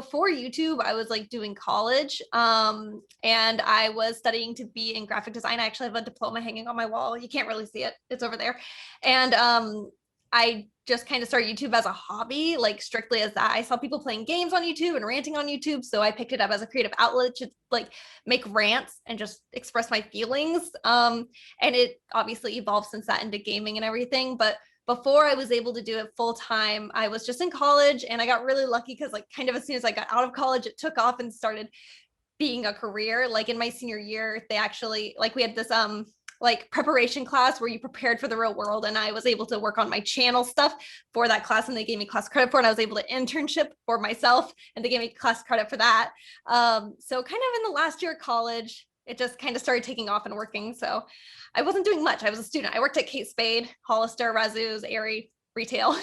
before YouTube, I was like doing college, and I was studying to be in graphic design. I actually have a diploma hanging on my wall. You can't really see it. It's over there. And I just kind of started YouTube as a hobby, like strictly as that. I saw people playing games on YouTube and ranting on YouTube. So I picked it up as a creative outlet to like make rants and just express my feelings. And it obviously evolved since that into gaming and everything. But before I was able to do it full time, I was just in college, and I got really lucky because like kind of as soon as I got out of college, it took off and started being a career. Like in my senior year, they actually like we had this like preparation class where you prepared for the real world, and I was able to work on my channel stuff for that class, and they gave me class credit for it. And I was able to internship for myself, and they gave me class credit for that. So kind of in the last year of college, it just kind of started taking off and working. So I wasn't doing much. I was a student. I worked at Kate Spade, Hollister, Razzoos, Aerie, retail,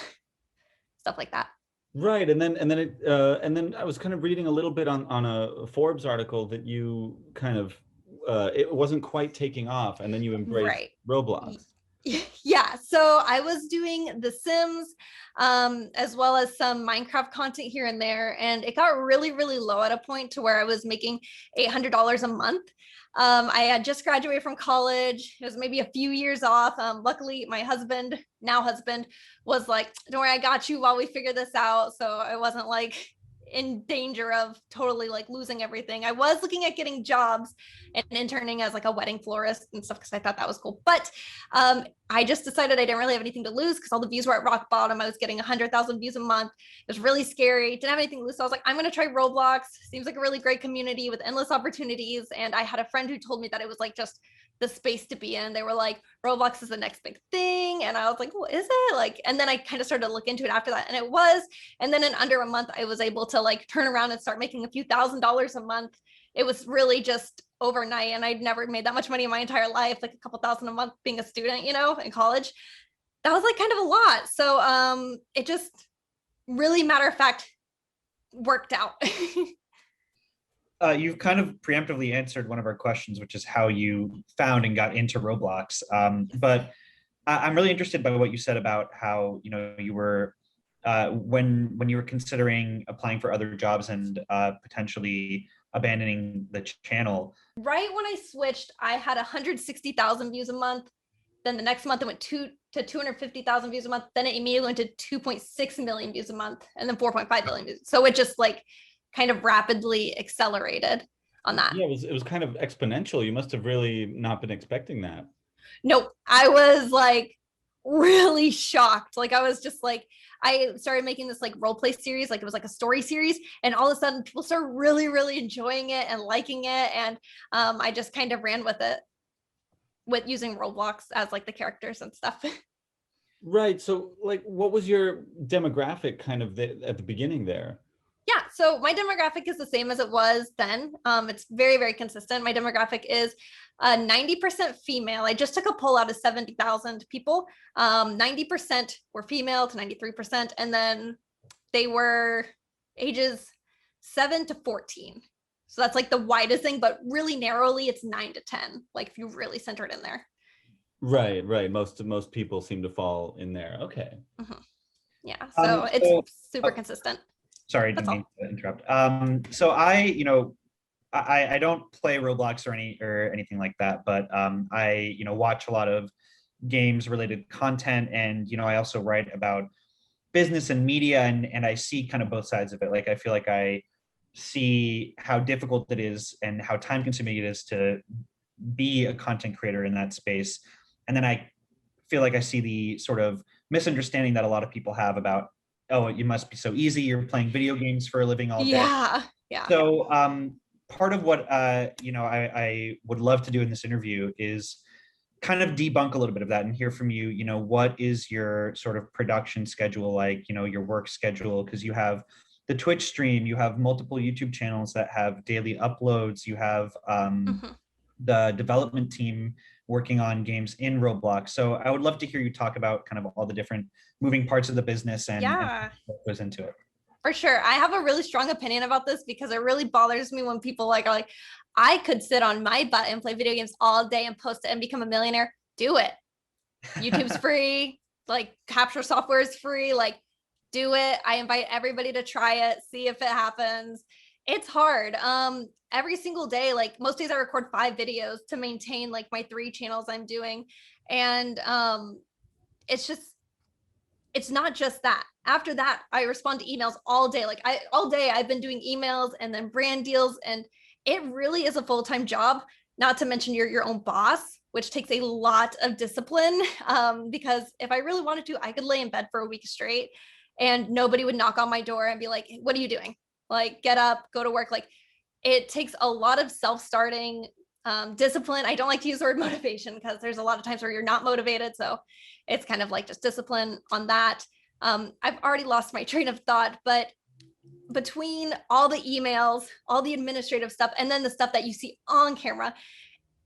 stuff like that. Right, and then I was kind of reading a little bit on a Forbes article that you kind of it wasn't quite taking off, and then you embraced Roblox. Yeah, so I was doing The Sims, as well as some Minecraft content here and there, and it got really, really low at a point to where I was making $800 a month. I had just graduated from college. It was maybe a few years off. Luckily, my husband, now husband, was like, "Don't worry, I got you while we figure this out." So I wasn't like in danger of totally like losing everything. I was looking at getting jobs and interning as like a wedding florist and stuff because I thought that was cool. But I just decided I didn't really have anything to lose because all the views were at rock bottom. I was getting 100,000 views a month. It was really scary. Didn't have anything to lose. So I was like, I'm going to try Roblox. Seems like a really great community with endless opportunities. And I had a friend who told me that it was like just the space to be in. They were like, Roblox is the next big thing. And I was like, well, is it? Like, and then I kind of started to look into it after that, and it was. And then in under a month, I was able to like turn around and start making a few $1,000s a month. It was really just overnight, and I'd never made that much money in my entire life, like a couple thousand a month being a student, you know, in college. That was like kind of a lot. So it just really, matter of fact, worked out. You've kind of preemptively answered one of our questions, which is how you found and got into Roblox. But I'm really interested by what you said about how, you know, you were when you were considering applying for other jobs and potentially abandoning the channel. Right when I switched, I had 160,000 views a month. Then the next month it went to 250,000 views a month. Then it immediately went to 2.6 million views a month, and then 4.5 million views. So it just like kind of rapidly accelerated on that. Yeah, it was kind of exponential. You must have really not been expecting that. Nope. I was like really shocked. Like I was just like, I started making this like role play series, like it was like a story series, and all of a sudden people started really, really enjoying it and liking it. And I just kind of ran with it, with using Roblox as like the characters and stuff. Right. So like, what was your demographic kind of at the beginning there? Yeah, so my demographic is the same as it was then. It's very, very consistent. My demographic is 90% female. I just took a poll out of 70,000 people. 90% were female to 93%. And then they were ages 7 to 14. So that's like the widest thing, but really narrowly, it's 9 to 10. Like if you really center it in there. Right, right. Most people seem to fall in there. Okay. Mm-hmm. Yeah, so it's super consistent. Sorry, I didn't mean to interrupt. So I don't play Roblox or anything like that, but I watch a lot of games related content, and I also write about business and media, and I see kind of both sides of it. Like I feel like I see how difficult it is and how time consuming it is to be a content creator in that space, and then I feel like I see the sort of misunderstanding that a lot of people have about, oh, it must be so easy. You're playing video games for a living all day. Yeah. So part of what I would love to do in this interview is kind of debunk a little bit of that and hear from you. What is your sort of production schedule like? Your work schedule, because you have the Twitch stream, you have multiple YouTube channels that have daily uploads, you have the development team working on games in Roblox. So I would love to hear you talk about kind of all the different moving parts of the business and what goes into it. For sure. I have a really strong opinion about this because it really bothers me when people are like, I could sit on my butt and play video games all day and post it and become a millionaire. Do it. YouTube's free. Like capture software is free. Like do it. I invite everybody to try it, see if it happens. It's hard. Every single day, like most days I record 5 videos to maintain like my 3 channels I'm doing. And it's not just that. After that, I respond to emails all day. Like all day I've been doing emails and then brand deals, and it really is a full-time job, not to mention you're your own boss, which takes a lot of discipline. Because if I really wanted to, I could lay in bed for a week straight and nobody would knock on my door and be like, what are you doing? Like, get up, go to work. Like, it takes a lot of self-starting discipline. I don't like to use the word motivation because there's a lot of times where you're not motivated. So it's kind of like just discipline on that. I've already lost my train of thought, but between all the emails, all the administrative stuff, and then the stuff that you see on camera,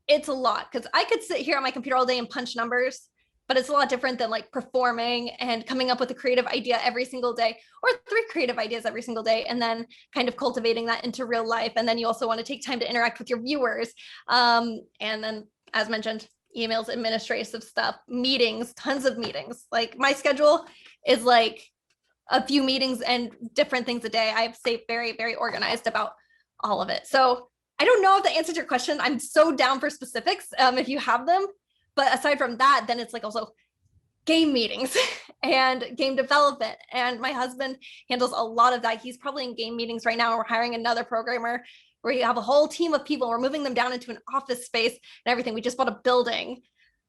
it's a lot, because I could sit here on my computer all day and punch numbers, but it's a lot different than like performing and coming up with a creative idea every single day, or 3 creative ideas every single day, and then kind of cultivating that into real life. And then you also want to take time to interact with your viewers. And then, as mentioned, emails, administrative stuff, meetings, tons of meetings. Like my schedule is like a few meetings and different things a day. I've stayed very, very organized about all of it. So I don't know if that answers your question. I'm so down for specifics if you have them. But aside from that, then it's like also game meetings and game development. And my husband handles a lot of that. He's probably in game meetings right now. And we're hiring another programmer where you have a whole team of people. We're moving them down into an office space and everything. We just bought a building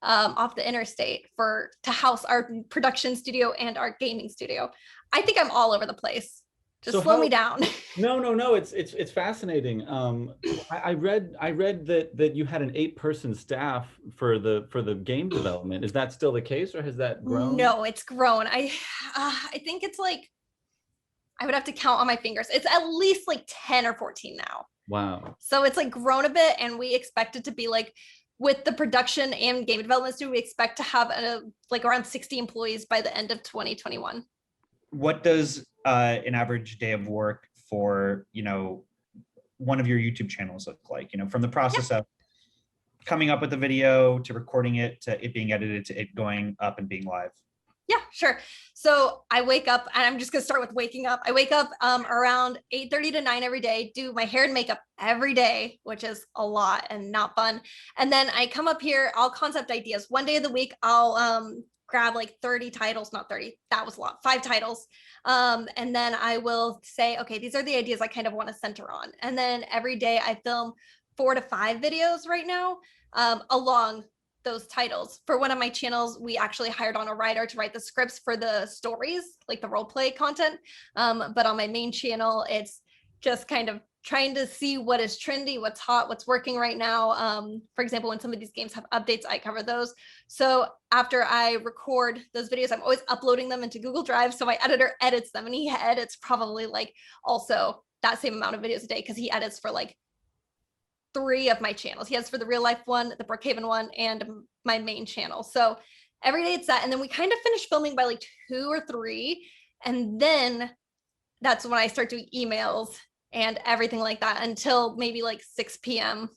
off the interstate to house our production studio and our gaming studio. I think I'm all over the place. Just slow me down. No. It's fascinating. I read that you had an 8-person staff for the game development. Is that still the case, or has that grown? No, it's grown. I think it's like, I would have to count on my fingers. It's at least like 10 or 14 now. Wow. So it's like grown a bit, and we expect it to be like, with the production and game development studio, we expect to have like around 60 employees by the end of 2021. What does an average day of work for, one of your YouTube channels look like? From the process of coming up with a video to recording it to it being edited to it going up and being live. Yeah, sure. So I wake up, and I'm just gonna start with waking up. I wake up around 8:30 to 9 every day, do my hair and makeup every day, which is a lot and not fun. And then I come up here, I'll concept ideas. One day of the week, I'll grab like 30 titles, not 30, that was a lot, 5 titles. And then I will say, okay, these are the ideas I kind of want to center on. And then every day I film 4 to 5 videos right now along those titles. For one of my channels, we actually hired on a writer to write the scripts for the stories, like the role play content. But on my main channel, it's just kind of trying to see what is trendy, what's hot, what's working right now. For example, when some of these games have updates, I cover those. So after I record those videos, I'm always uploading them into Google Drive. So my editor edits them, and he edits probably like also that same amount of videos a day, because he edits for like 3 of my channels. He has for the real life one, the Brookhaven one, and my main channel. So every day it's that. And then we kind of finish filming by like 2 or 3. And then that's when I start doing emails and everything like that until maybe like 6 p.m.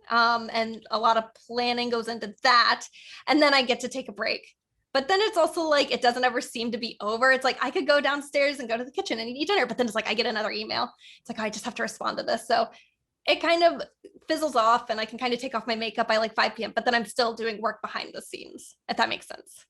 And a lot of planning goes into that. And then I get to take a break. But then it's also like, it doesn't ever seem to be over. It's like, I could go downstairs and go to the kitchen and eat dinner, but then it's like, I get another email. It's like, oh, I just have to respond to this. So it kind of fizzles off, and I can kind of take off my makeup by like 5 p.m., but then I'm still doing work behind the scenes, if that makes sense.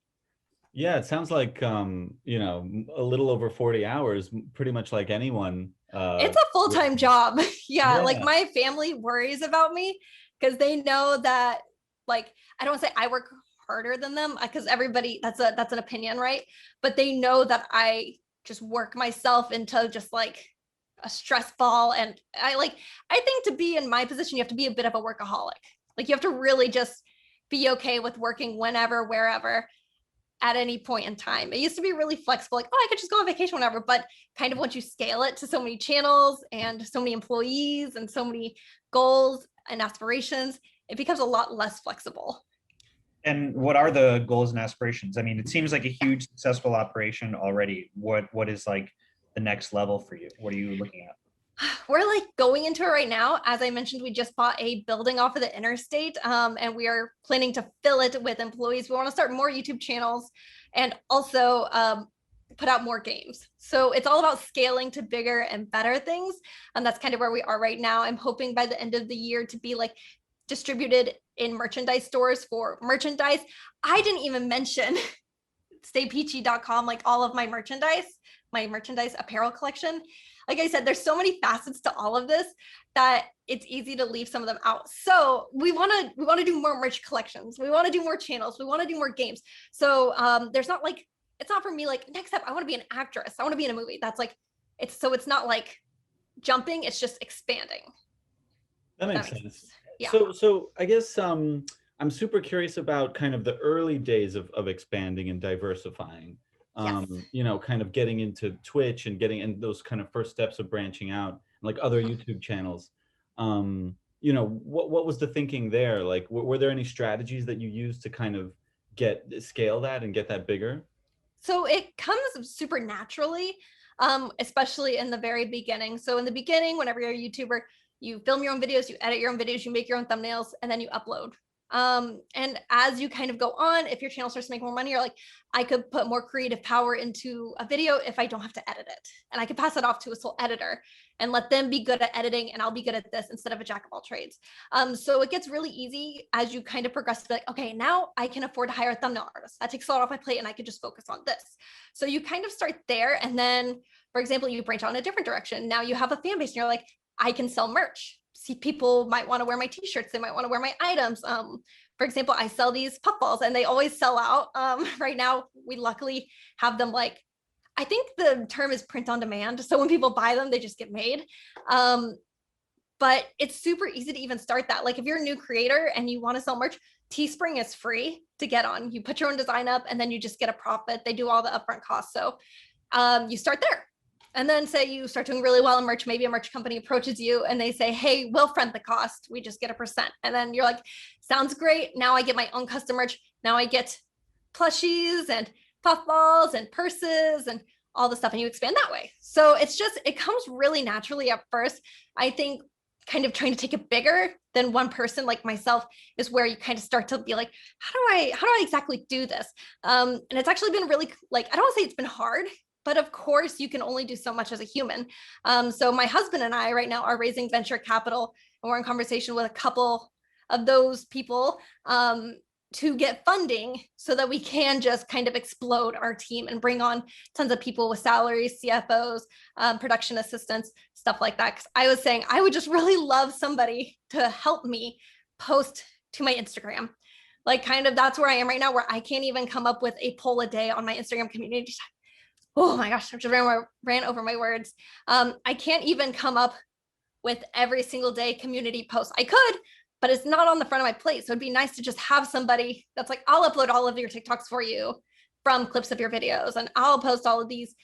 Yeah, it sounds like, a little over 40 hours, pretty much like anyone. It's a full-time job. Yeah, like my family worries about me because they know that, like, I don't want to say I work harder than them, because everybody, that's an opinion, right? But they know that I just work myself into just like a stress ball. And I think to be in my position, you have to be a bit of a workaholic. Like, you have to really just be okay with working whenever, wherever, at any point in time. It used to be really flexible, like, oh, I could just go on vacation whenever, but kind of once you scale it to so many channels and so many employees and so many goals and aspirations, it becomes a lot less flexible. And what are the goals and aspirations? I mean, it seems like a huge successful operation already. What is like the next level for you? What are you looking at? We're like going into it right now. As I mentioned, we just bought a building off of the interstate, and we are planning to fill it with employees. We want to start more YouTube channels, and also put out more games. So it's all about scaling to bigger and better things. And that's kind of where we are right now. I'm hoping by the end of the year to be like distributed in merchandise stores for merchandise. I didn't even mention staypeachy.com, like all of my merchandise apparel collection. Like I said, there's so many facets to all of this that it's easy to leave some of them out. So we want to do more merch collections. We want to do more channels. We want to do more games. So there's not like, it's not for me like next up I want to be an actress, I want to be in a movie. That's like, it's not like jumping, it's just expanding. That makes sense. Yeah. So I guess I'm super curious about kind of the early days of expanding and diversifying. Yes. You know, kind of getting into Twitch and getting in those kind of first steps of branching out, like other YouTube channels. You know, what was the thinking there? Like, were there any strategies that you used to kind of scale that and get that bigger? So it comes super naturally, especially in the very beginning. So in the beginning, whenever you're a YouTuber, you film your own videos, you edit your own videos, you make your own thumbnails, and then you upload. And as you kind of go on, if your channel starts to make more money, you're like, I could put more creative power into a video if I don't have to edit it. And I could pass it off to a sole editor and let them be good at editing, and I'll be good at this instead of a jack of all trades. So it gets really easy as you kind of progress to be like, okay, now I can afford to hire a thumbnail artist. That takes a lot off my plate and I could just focus on this. So you kind of start there. And then, for example, you branch out in a different direction. Now you have a fan base and you're like, I can sell merch. See, people might want to wear my t-shirts. They might want to wear my items. For example, I sell these puffballs and they always sell out. Right now, we luckily have them like, I think the term is print on demand. So when people buy them, they just get made. But it's super easy to even start that. Like if you're a new creator and you want to sell merch, Teespring is free to get on. You put your own design up and then you just get a profit. They do all the upfront costs. So you start there. And then say you start doing really well in merch, maybe a merch company approaches you and they say, hey, we'll front the cost. We just get 1%. And then you're like, sounds great. Now I get my own custom merch. Now I get plushies and puffballs and purses and all the stuff, and you expand that way. So it's just, it comes really naturally at first. I think kind of trying to take it bigger than one person like myself is where you kind of start to be like, how do I exactly do this? And it's actually been really, like, I don't want to say it's been hard, but of course you can only do so much as a human. So my husband and I right now are raising venture capital, and we're in conversation with a couple of those people to get funding so that we can just kind of explode our team and bring on tons of people with salaries, CFOs, production assistants, stuff like that. Because I was saying I would just really love somebody to help me post to my Instagram. Like kind of that's where I am right now, where I can't even come up with a poll a day on my Instagram community. Oh my gosh, I just ran over my words. I can't even come up with every single day community post. I could, but it's not on the front of my plate. So it'd be nice to just have somebody that's like, I'll upload all of your TikToks for you from clips of your videos, and I'll post all of these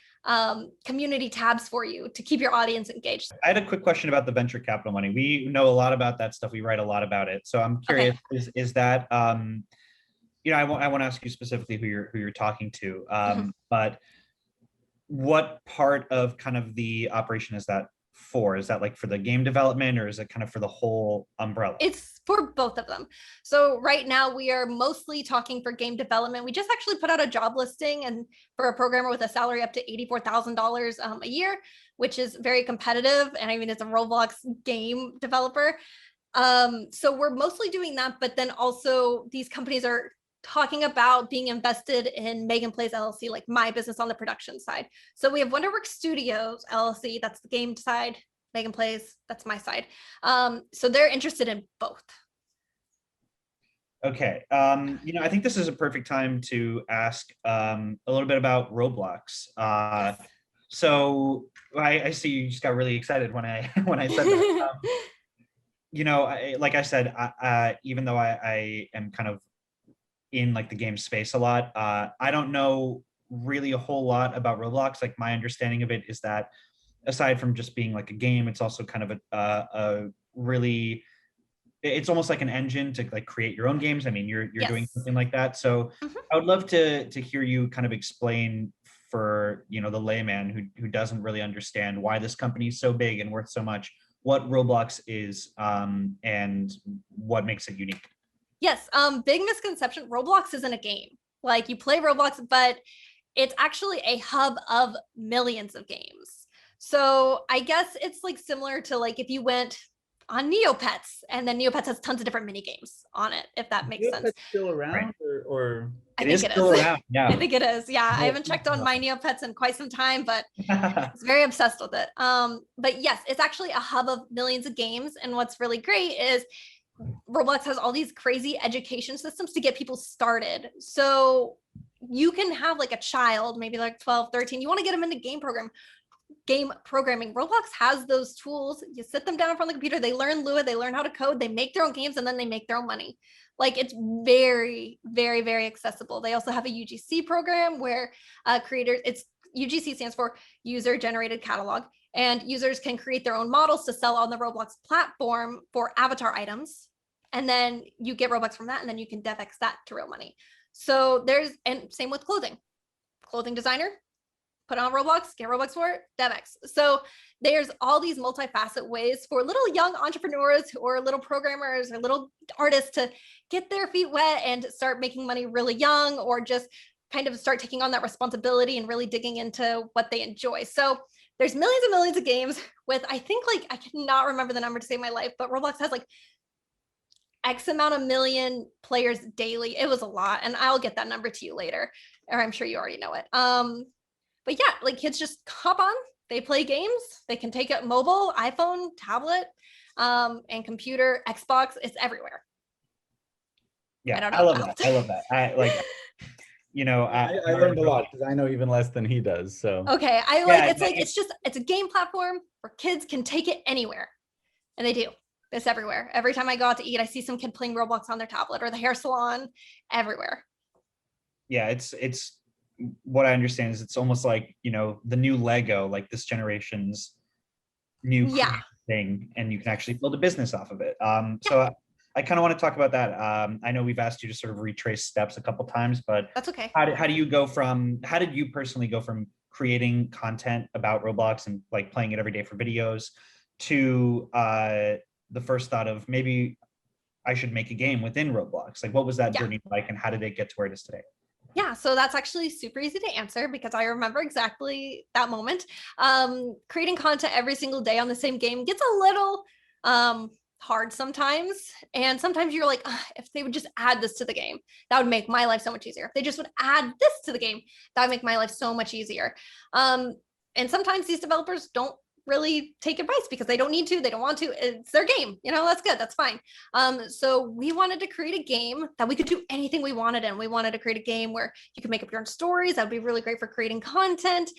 community tabs for you to keep your audience engaged. I had a quick question about the venture capital money. We know a lot about that stuff. We write a lot about it. So I'm curious, okay. Is that, you know, I want to ask you specifically who you're talking to, but what part of kind of the operation is that for? Is that like for the game development, or is it kind of for the whole umbrella? It's for both of them. So right now we are mostly talking for game development. We just actually put out a job listing and for a programmer with a salary up to $84,000 a year, which is very competitive. And I mean, it's a Roblox game developer. So we're mostly doing that, but then also these companies are talking about being invested in MeganPlays LLC, like my business on the production side. So we have Wonderworks Studios LLC, that's the game side. MeganPlays, that's my side. So they're interested in both. Okay, you know, I think this is a perfect time to ask a little bit about Roblox. Yes. So I see you just got really excited when I said that. You know, like I said, even though I am kind of in like the game space a lot, I don't know really a whole lot about Roblox. Like my understanding of it is that aside from just being like a game, it's also kind of a really, it's almost like an engine to like create your own games. I mean, you're yes. doing something like that. So I would love to hear you kind of explain for, you know, the layman who doesn't really understand why this company is so big and worth so much, what Roblox is and what makes it unique. Yes, big misconception, Roblox isn't a game. Like you play Roblox, but it's actually a hub of millions of games. So I guess it's like similar to like if you went on Neopets, and then Neopets has tons of different mini games on it, if that makes sense. Still around, or I It think is it still is. around. Yeah. I think it is. Yeah, I Yeah, haven't checked on my Neopets in quite some time, but I was very obsessed with it. But yes, it's actually a hub of millions of games. And what's really great is Roblox has all these crazy education systems to get people started. So you can have like a child, maybe like 12, 13, you want to get them into game programming. Roblox has those tools. You sit them down in front of the computer, they learn Lua, they learn how to code, they make their own games, and then they make their own money. Like it's very, very, very accessible. They also have a UGC program where creators, it's UGC stands for user generated catalog, and users can create their own models to sell on the Roblox platform for avatar items. And then you get Robux from that, and then you can DevX that to real money. So there's, and same with clothing designer, put on Roblox, get Robux for it, DevX. So there's all these multifaceted ways for little young entrepreneurs or little programmers or little artists to get their feet wet and start making money really young, or just kind of start taking on that responsibility and really digging into what they enjoy. So there's millions and millions of games with, I think, like, I cannot remember the number to save my life, but Roblox has like X amount of million players daily. It was a lot, and I'll get that number to you later, or I'm sure you already know it. But yeah, like kids just hop on, they play games, they can take it mobile, iPhone, tablet, and computer, Xbox, it's everywhere. Yeah, I love that. I love that. I like, you know, I learned a lot because I know even less than he does. So okay, I Yeah, like, it's like, it's a game platform where kids can take it anywhere, and they do. It's everywhere. Every time I go out to eat, I see some kid playing Roblox on their tablet, or the hair salon, everywhere. yeah, it's what I understand is it's almost like, you know, the new Lego, like this generation's new Yeah. thing, and you can actually build a business off of it. So I kind of want to talk about that. I know we've asked you to sort of retrace steps a couple times, but That's okay. how did you personally go from creating content about Roblox and like playing it every day for videos to the first thought of maybe I should make a game within Roblox? Like, what was that journey like, and how did it get to where it is today? Yeah, so that's actually super easy to answer because I remember exactly that moment. Creating content every single day on the same game gets a little hard sometimes. And sometimes you're like, if they would just add this to the game, that would make my life so much easier. If they just would add this to the game, that would make my life so much easier. And sometimes these developers don't really take advice because they don't need to, they don't want to, it's their game, you know, that's good, that's fine. So we wanted to create a game that we could do anything we wanted in. We wanted to create a game where you could make up your own stories. That would be really great for creating content.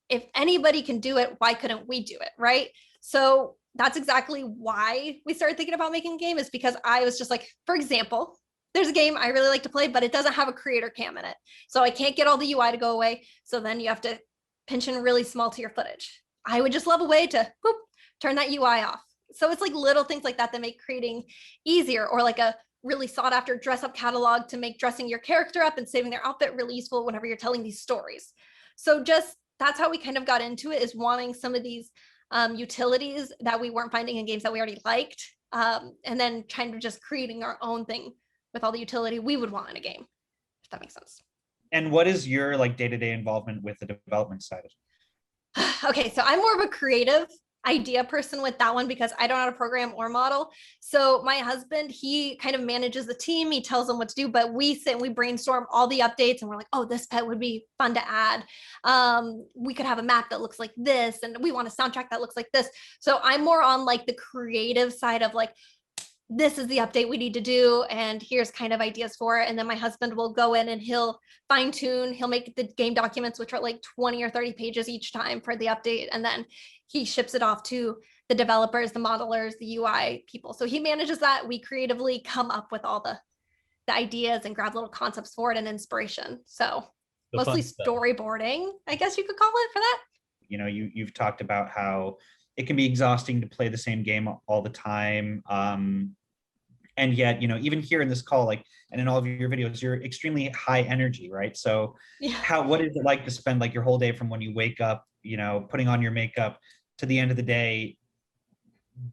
If anybody can do it, why couldn't we do it, right? So that's exactly why we started thinking about making a game, is because I was just like, for example, there's a game I really like to play, but it doesn't have a creator cam in it. So I can't get all the UI to go away. So then you have to pinch in really small to your footage. I would just love a way to whoop, turn that UI off. So it's like little things like that that make creating easier, or like a really sought after dress up catalog to make dressing your character up and saving their outfit really useful whenever you're telling these stories. So just that's how we kind of got into it, is wanting some of these utilities that we weren't finding in games that we already liked, and then trying to just creating our own thing with all the utility we would want in a game, if that makes sense. And what is your like day-to-day involvement with the development side? Okay, so I'm more of a creative idea person with that one because I don't know how to program or model. So my husband, he kind of manages the team. He tells them what to do, but we sit and we brainstorm all the updates, and we're like, oh, this pet would be fun to add. We could have a map that looks like this, and we want a soundtrack that looks like this. So I'm more on like the creative side of like, this is the update we need to do, and here's kind of ideas for it. And then my husband will go in and he'll fine tune, he'll make the game documents, which are like 20 or 30 pages each time for the update. And then he ships it off to the developers, the modelers, the UI people. So he manages that. We creatively come up with all the ideas and grab little concepts for it and inspiration. So mostly storyboarding, I guess you could call it, for that. You know, you've talked about how it can be exhausting to play the same game all the time. And yet, you know, even here in this call, like, and in all of your videos, you're extremely high energy, right? So yeah. What is it like to spend like your whole day from when you wake up, you know, putting on your makeup to the end of the day,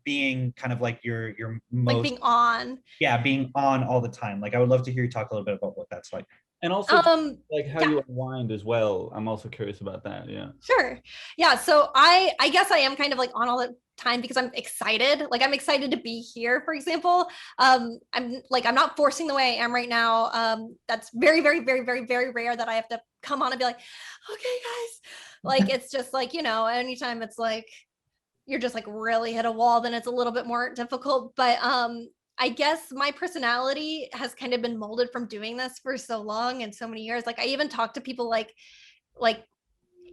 being kind of like your most, like being on? Yeah, being on all the time. Like, I would love to hear you talk a little bit about what that's like. And also like how Yeah. you unwind as well. I'm also curious about that. Yeah. Sure. Yeah. So I guess I am kind of like on all the time because I'm excited. Like I'm excited to be here, for example. I'm not forcing the way I am right now. That's very, very, very, very, very rare that I have to come on and be like, okay, guys. Like it's just like, anytime it's like you're just like really hit a wall, then it's a little bit more difficult. But I guess my personality has kind of been molded from doing this for so long and so many years. Like I even talk to people like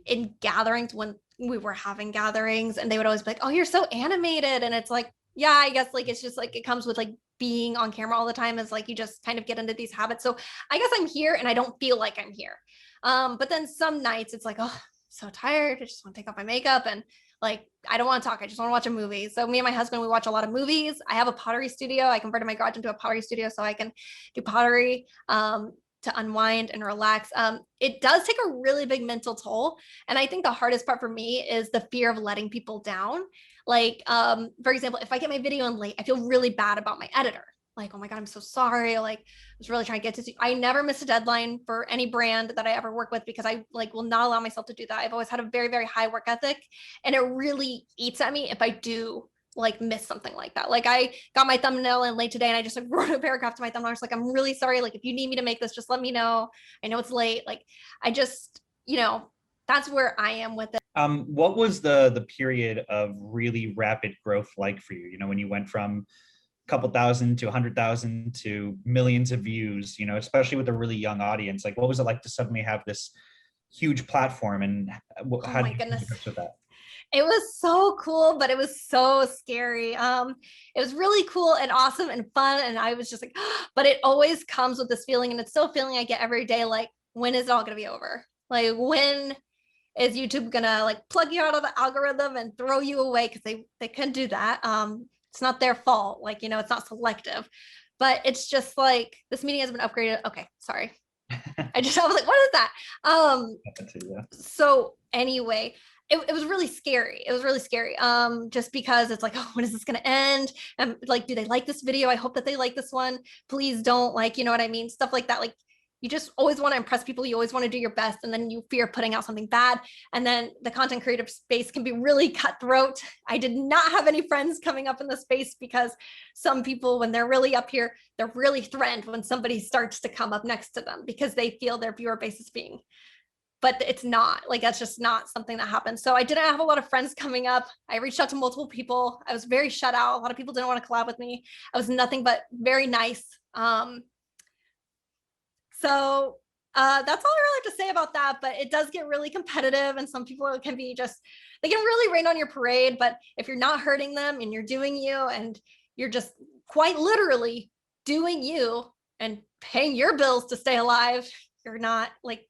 in gatherings when we were having gatherings, and they would always be like, oh, you're so animated. And it's like, yeah, I guess like it's just like it comes with like being on camera all the time, is like you just kind of get into these habits. So I guess I'm here and I don't feel like I'm here. But then some nights it's like, oh, I'm so tired, I just want to take off my makeup, and like I don't want to talk, I just want to watch a movie. So me and my husband, we watch a lot of movies. I have a pottery studio. I converted my garage into a pottery studio so I can do pottery to unwind and relax. It does take a really big mental toll. And I think the hardest part for me is the fear of letting people down. Like, for example, if I get my video in late, I feel really bad about my editor. Like, oh my God, I'm so sorry. Like, I was really trying to get to, I never miss a deadline for any brand that I ever work with because I like will not allow myself to do that. I've always had a very, very high work ethic, and it really eats at me if I do like miss something like that. Like I got my thumbnail in late today and I just like wrote a paragraph to my thumbnail. I was like, I'm really sorry. Like if you need me to make this, just let me know. I know it's late. Like I just, that's where I am with it. What was the period of really rapid growth like for you? When you went from a couple thousand to 100,000 to millions of views, especially with a really young audience. Like what was it like to suddenly have this huge platform, and Oh how my did you goodness. deal with that? It was so cool, but it was so scary. It was really cool and awesome and fun. And I was just like, but it always comes with this feeling. And it's still a feeling I get every day. Like, when is it all going to be over? Like, when is YouTube going to like plug you out of the algorithm and throw you away? Cause they can do that. It's not their fault. Like, it's not selective, but it's just like, this meeting has been upgraded. Okay. Sorry. I was like, what is that? So anyway, it was really scary. It was really scary. Just because it's like, oh, when is this going to end? And like, do they like this video? I hope that they like this one. Please don't, like, you know what I mean? Stuff like that. Like, you just always want to impress people. You always want to do your best. And then you fear putting out something bad. And then the content creative space can be really cutthroat. I did not have any friends coming up in the space because some people, when they're really up here, they're really threatened when somebody starts to come up next to them because they feel their viewer base is being, but it's not like, that's just not something that happens. So I didn't have a lot of friends coming up. I reached out to multiple people. I was very shut out. A lot of people didn't want to collab with me. I was nothing but very nice. So that's all I really have to say about that. But it does get really competitive, and some people can be just, they can really rain on your parade. But if you're not hurting them and you're doing you, and you're just quite literally doing you and paying your bills to stay alive, you're not like,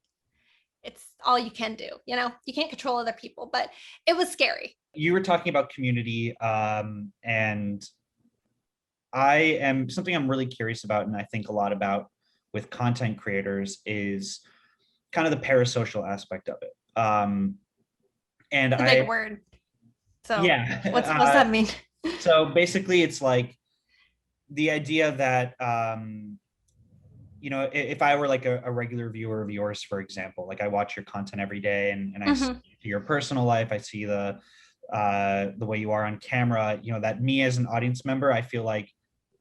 it's all you can do. You can't control other people, but it was scary. You were talking about community, and something I'm really curious about, and I think a lot about with content creators, is kind of the parasocial aspect of it. And It's a big word. So yeah, what's that mean? So basically, it's like the idea that if I were like a regular viewer of yours, for example, like I watch your content every day, and I see your personal life, I see the way you are on camera, that me as an audience member, I feel like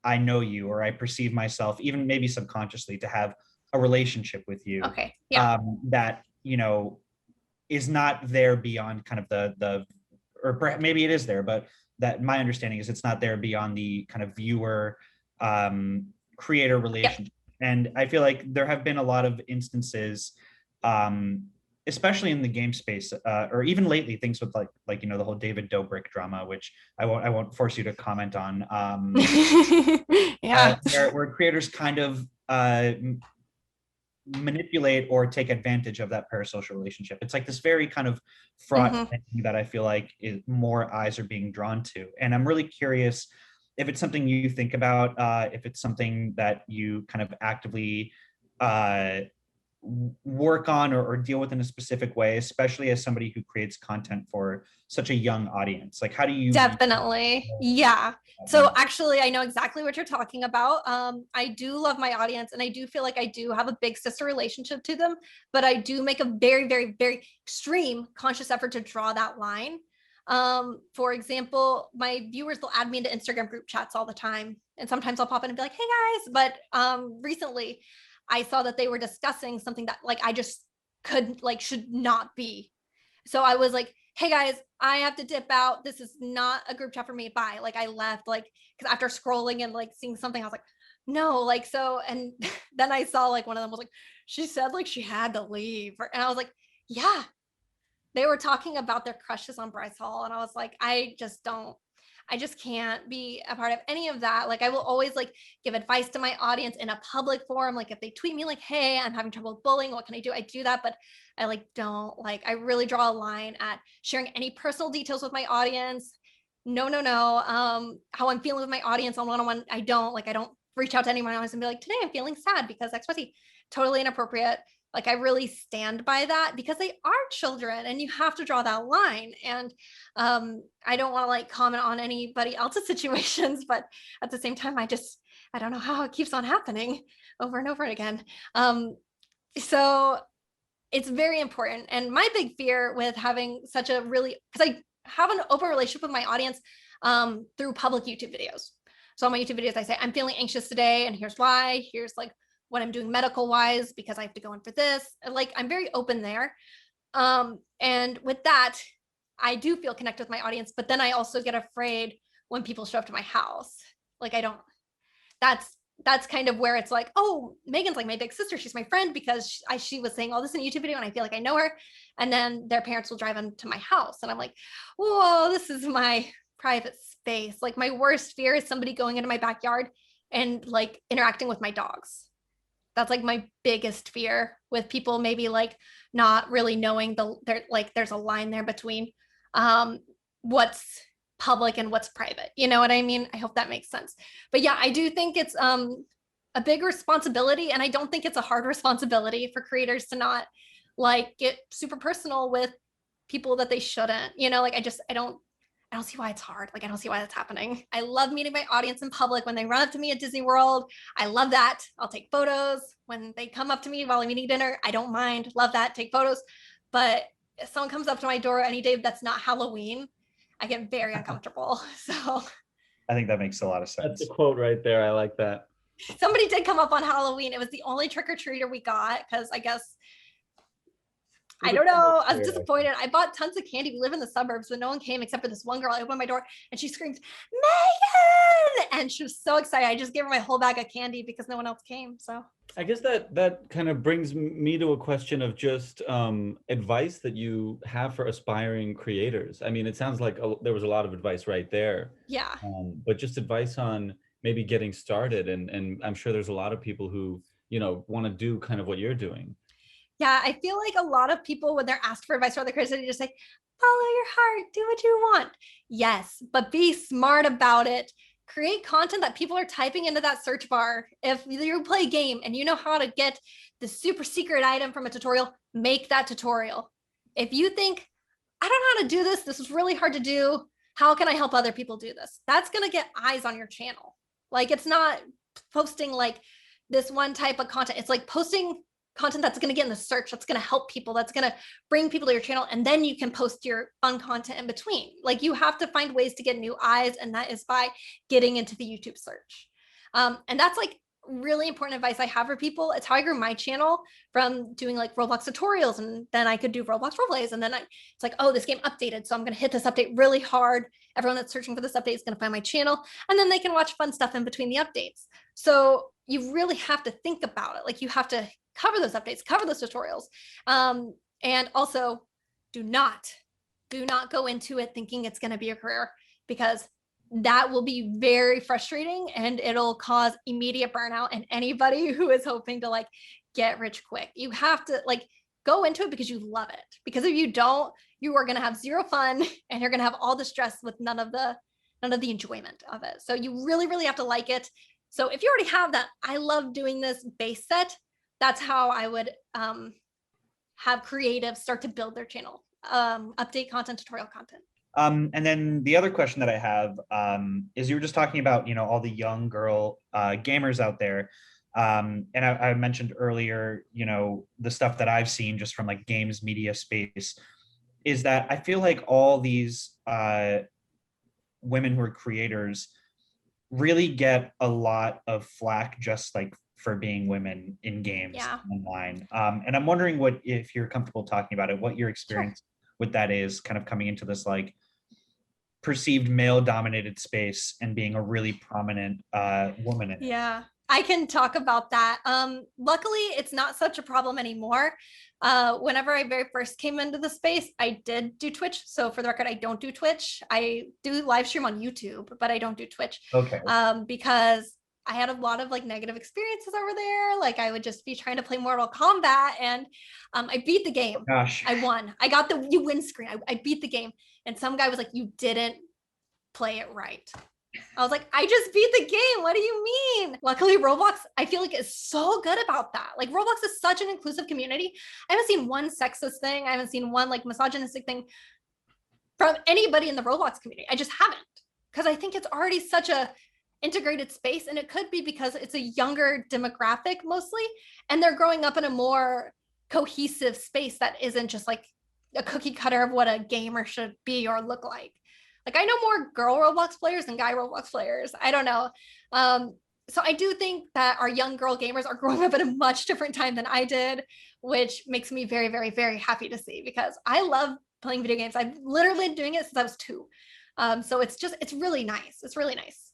I know you, or I perceive myself, even maybe subconsciously, to have a relationship with you. Okay. Yeah. That, is not there beyond kind of or perhaps maybe it is there, but that my understanding is it's not there beyond the kind of viewer creator relationship. Yeah. And I feel like there have been a lot of instances, especially in the game space, or even lately, things with like the whole David Dobrik drama, which I won't force you to comment on. Yeah. Where creators kind of manipulate or take advantage of that parasocial relationship. It's like this very kind of fraught thing that I feel like more eyes are being drawn to. And I'm really curious if it's something you think about, if it's something that you kind of actively work on or deal with in a specific way, especially as somebody who creates content for such a young audience? Like, how do you? Definitely. Yeah. So actually, I know exactly what you're talking about. I do love my audience, and I do feel like I do have a big sister relationship to them, but I do make a very, very, very extreme conscious effort to draw that line. For example, my viewers will add me into Instagram group chats all the time. And sometimes I'll pop in and be like, hey guys, but recently I saw that they were discussing something that like I just could like should not be. So I was like, hey guys, I have to dip out. This is not a group chat for me. Bye. Like I left, like, because after scrolling and like seeing something, I was like, no, like so. And then I saw like one of them was like, she said like she had to leave. And I was like, yeah, they were talking about their crushes on Bryce Hall. And I was like, I just can't be a part of any of that. Like I will always like give advice to my audience in a public forum. Like if they tweet me like, hey, I'm having trouble with bullying, what can I do? I do that, but I like don't like, I really draw a line at sharing any personal details with my audience. No. How I'm feeling with my audience on one-on-one, I don't reach out to anyone else and be like, today I'm feeling sad because XYZ. Totally inappropriate. Like I really stand by that because they are children and you have to draw that line. And I don't want to like comment on anybody else's situations, but at the same time, I don't know how it keeps on happening over and over again. So it's very important. And my big fear with having such a really, because I have an open relationship with my audience through public YouTube videos. So on my YouTube videos, I say, I'm feeling anxious today and here's why. Here's like what I'm doing medical wise because I have to go in for this. Like I'm very open there. And with that, I do feel connected with my audience, but then I also get afraid when people show up to my house. Like that's kind of where it's like, oh, Megan's like my big sister. She's my friend because she was saying all this in a YouTube video and I feel like I know her. And then their parents will drive them to my house. And I'm like, whoa, this is my private space. Like my worst fear is somebody going into my backyard and like interacting with my dogs. That's like my biggest fear with people maybe like not really knowing there's a line there between what's public and what's private. You know what I mean? I hope that makes sense. But yeah, I do think it's a big responsibility, and I don't think it's a hard responsibility for creators to not like get super personal with people that they shouldn't. You know, like I don't see why it's hard. Like I don't see why that's happening. I love meeting my audience in public when they run up to me at Disney World. I love that. I'll take photos when they come up to me while I'm eating dinner. I don't mind. Love that. Take photos. But if someone comes up to my door any day that's not Halloween, I get very uncomfortable. So I think that makes a lot of sense. That's the quote right there. I like that. Somebody did come up on Halloween. It was the only trick-or-treater we got because I guess I don't know. I was disappointed. I bought tons of candy. We live in the suburbs, but no one came except for this one girl. I opened my door and she screamed, Megan! And she was so excited. I just gave her my whole bag of candy because no one else came. So I guess that kind of brings me to a question of just advice that you have for aspiring creators. I mean, it sounds like there was a lot of advice right there. Yeah. But just advice on maybe getting started. And I'm sure there's a lot of people who, want to do kind of what you're doing. Yeah, I feel like a lot of people, when they're asked for advice from other creators, they just say, follow your heart, do what you want. Yes, but be smart about it. Create content that people are typing into that search bar. If you play a game and you know how to get the super secret item from a tutorial, make that tutorial. If you think, I don't know how to do this, this is really hard to do, how can I help other people do this? That's going to get eyes on your channel. Like it's not posting like this one type of content. It's like posting content that's going to get in the search, that's going to help people, that's going to bring people to your channel, and then you can post your fun content in between. Like you have to find ways to get new eyes, and that is by getting into the YouTube search. And that's like really important advice I have for people. It's how I grew my channel from doing like Roblox tutorials, and then I could do Roblox roleplays, and then it's like, oh, this game updated, so I'm going to hit this update really hard. Everyone that's searching for this update is going to find my channel, and then they can watch fun stuff in between the updates. So you really have to think about it. Like you have to cover those updates, cover those tutorials. And also do not go into it thinking it's going to be a career, because that will be very frustrating and it'll cause immediate burnout in anybody who is hoping to like get rich quick. You have to like go into it because you love it, because if you don't, you are going to have zero fun and you're going to have all the stress with none of the enjoyment of it. So you really have to like it. So if you already have that I love doing this base set, that's how I would have creatives start to build their channel, update content, tutorial content. And then the other question that I have is, you were just talking about, all the young girl gamers out there. And I mentioned earlier, the stuff that I've seen just from like games media space, is that I feel like all these women who are creators really get a lot of flack just like for being women in games online. And I'm wondering if you're comfortable talking about it, what your experience with that is, kind of coming into this like perceived male dominated space and being a really prominent woman in it. Yeah, I can talk about that. Luckily, it's not such a problem anymore. Whenever I very first came into the space, I did do Twitch. So for the record, I don't do Twitch. I do live stream on YouTube, but I don't do Twitch. Okay. Because I had a lot of like negative experiences over there. Like I would just be trying to play Mortal Kombat, and I beat the game. Oh, gosh. I won. I got the you win screen. I beat the game. And some guy was like, "You didn't play it right." I was like, "I just beat the game. What do you mean?" Luckily, Roblox, I feel like, is so good about that. Like Roblox is such an inclusive community. I haven't seen one sexist thing. I haven't seen one like misogynistic thing from anybody in the Roblox community. I just haven't, because I think it's already such a integrated space, and it could be because it's a younger demographic mostly, and they're growing up in a more cohesive space that isn't just like a cookie cutter of what a gamer should be or look like. Like I know more girl Roblox players than guy Roblox players. I don't know. So I do think that our young girl gamers are growing up at a much different time than I did, which makes me very, very, very happy to see, because I love playing video games. I've literally been doing it since I was 2. So it's really nice. It's really nice.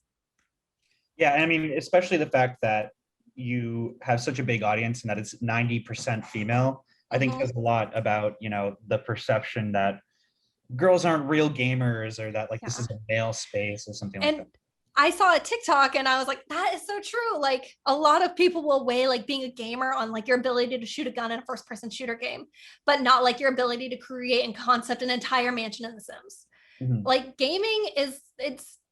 Yeah, and I mean, especially the fact that you have such a big audience and that it's 90% female, I think says a lot about, the perception that girls aren't real gamers, or that like this is a male space or something like that. I saw a TikTok and I was like, that is so true. Like a lot of people will weigh like being a gamer on like your ability to shoot a gun in a first person shooter game, but not like your ability to create and concept an entire mansion in The Sims. Like gaming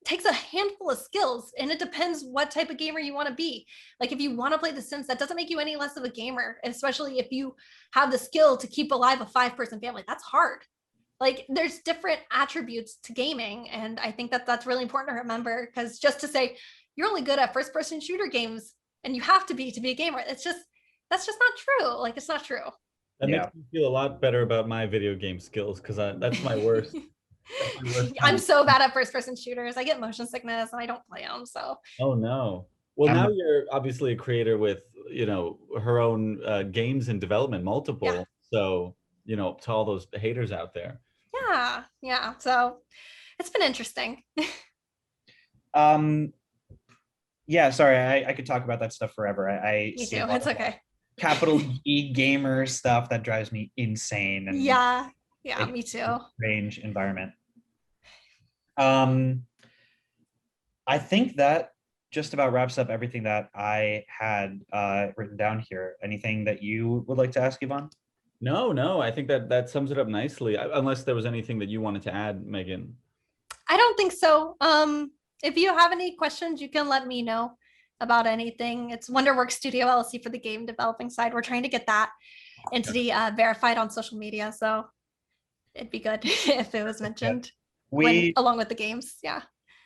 takes a handful of skills, and it depends what type of gamer you want to be. Like if you want to play The Sims, that doesn't make you any less of a gamer, especially if you have the skill to keep alive a 5-person family. That's hard. Like there's different attributes to gaming, and I think that that's really important to remember, because just to say you're only good at first person shooter games and you have to be a gamer, that's just not true. Like it's not true. That makes me feel a lot better about my video game skills, because that's my worst. I'm so bad at first person shooters. I get motion sickness and I don't play them. So oh no. Well, now you're obviously a creator with her own games in development, multiple. So to all those haters out there. Yeah. So it's been interesting. Yeah, sorry, I could talk about that stuff forever. I Me see too. It's okay. Capital G gamer stuff that drives me insane. And yeah, me too. Strange environment. I think that just about wraps up everything that I had written down here. Anything that you would like to ask, Yvonne? No, I think that sums it up nicely. Unless there was anything that you wanted to add, Megan. I don't think so. If you have any questions, you can let me know about anything. It's Wonderworks Studio LLC for the game developing side. We're trying to get that entity verified on social media, so it'd be good if it was mentioned along with the games.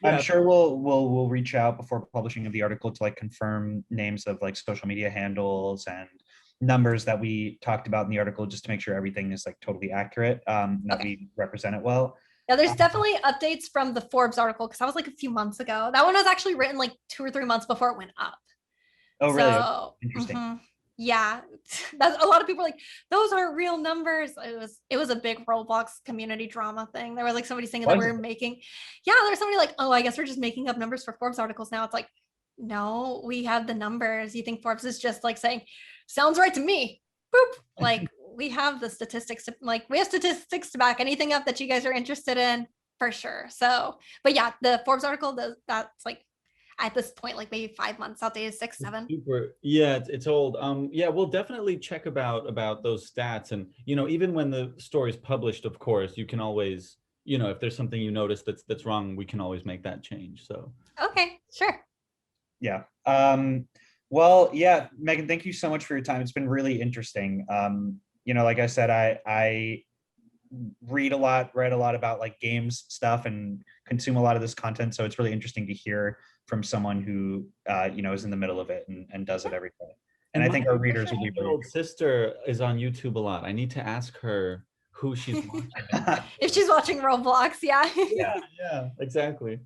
I'm sure we'll reach out before publishing of the article to like confirm names of like social media handles and numbers that we talked about in the article, just to make sure everything is like totally accurate, that we represent it well. Yeah, there's definitely updates from the Forbes article, because that was like a few months ago. That one was actually written like 2 or 3 months before it went up. Oh, really? So, interesting. Yeah, that's a lot of people are like, those aren't real numbers. It was a big Roblox community drama thing. There was like somebody saying that we were making, there's somebody like, oh, I guess we're just making up numbers for Forbes articles now. It's like, no, we have the numbers. You think Forbes is just like saying, sounds right to me, boop. Like we have the statistics we have statistics to back anything up that you guys are interested in, for sure. So, but yeah, the Forbes article, that's like at this point, like maybe 5 months outdated, 6, 7. Super. Yeah, it's old. Yeah, we'll definitely check about those stats. And, even when the story's published, of course, you can always, if there's something you notice that's wrong, we can always make that change. So. Okay, sure. Yeah. Well, yeah, Megan, thank you so much for your time. It's been really interesting. Like I said, I read a lot about like games stuff and consume a lot of this content. So it's really interesting to hear from someone who, is in the middle of it and does it every day. And I think our readers will be really. Old sister is on YouTube a lot. I need to ask her who she's watching. If she's watching Roblox, yeah. Yeah, exactly.